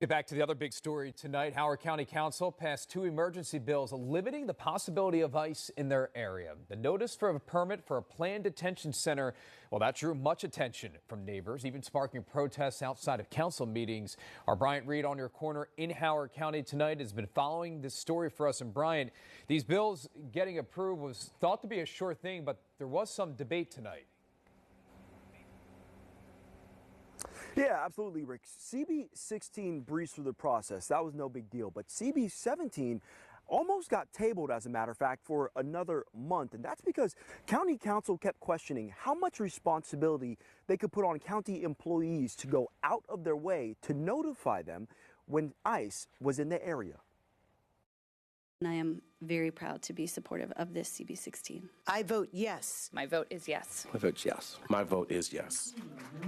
Get back to the other big story tonight. Howard County Council passed two emergency bills limiting the possibility of ICE in their area. The notice for a permit for a planned detention center, well, that drew much attention from neighbors, even sparking protests outside of council meetings. Our Bryant Reed on your corner in Howard County tonight has been following this story for us. And Bryant, these bills getting approved was thought to be a sure thing, but there was some debate tonight. Yeah, absolutely, Rick. CB 16 breezed through the process. That was no big deal. But CB 17 almost got tabled, as a matter of fact, for another month. And that's because County Council kept questioning how much responsibility they could put on county employees to go out of their way to notify them when ICE was in the area. And I am very proud to be supportive of this CB 16. I vote yes. My vote is yes. My vote is yes. My vote is yes.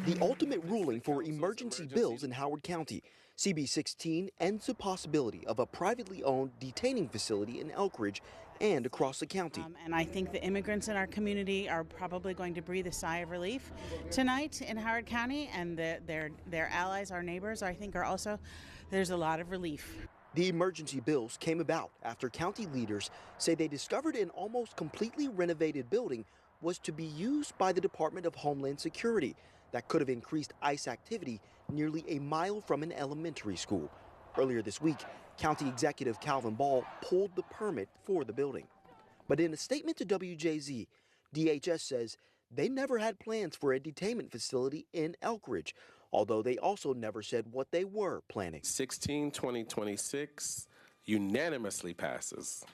The ultimate ruling for emergency bills in Howard County. CB 16 ends the possibility of a privately owned detaining facility in Elkridge and across the county. And I think the immigrants in our community are probably going to breathe a sigh of relief tonight in Howard County, and their allies, our neighbors, I think are also, there's a lot of relief. The emergency bills came about after county leaders say they discovered an almost completely renovated building was to be used by the Department of Homeland Security that could have increased ICE activity nearly a mile from an elementary school. Earlier this week, County Executive Calvin Ball pulled the permit for the building. But in a statement to WJZ, DHS says they never had plans for a detainment facility in Elkridge, although they also never said what they were planning. 16-2026 unanimously passes.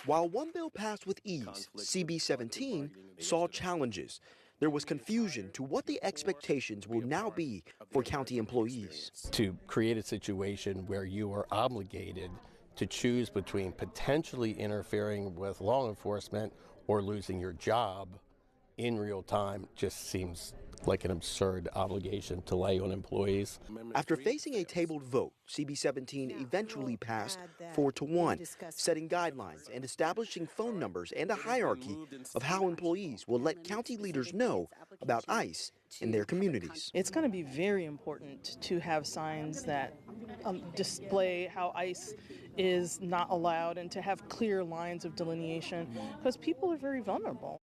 While one bill passed with ease, CB 17 saw challenges. There was confusion to what the expectations will now be for county employees. To create a situation where you are obligated to choose between potentially interfering with law enforcement or losing your job in real time just seems like an absurd obligation to lay on employees. After facing a tabled vote, CB 17 eventually passed 4-1, setting guidelines and establishing phone numbers and a hierarchy of how employees will let county leaders know about ICE in their communities. It's going to be very important to have signs that display how ICE is not allowed and to have clear lines of delineation because people are very vulnerable.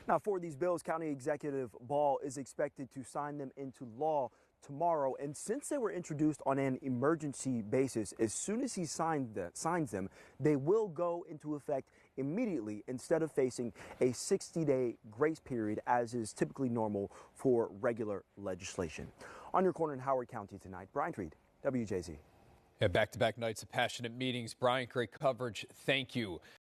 Now, for these bills, County Executive Ball is expected to sign them into law tomorrow. And since they were introduced on an emergency basis, as soon as he signs them, they will go into effect immediately instead of facing a 60-day grace period, as is typically normal for regular legislation. On your corner in Howard County tonight, Bryant Reed, WJZ. Yeah, back-to-back nights of passionate meetings. Bryant, great coverage. Thank you.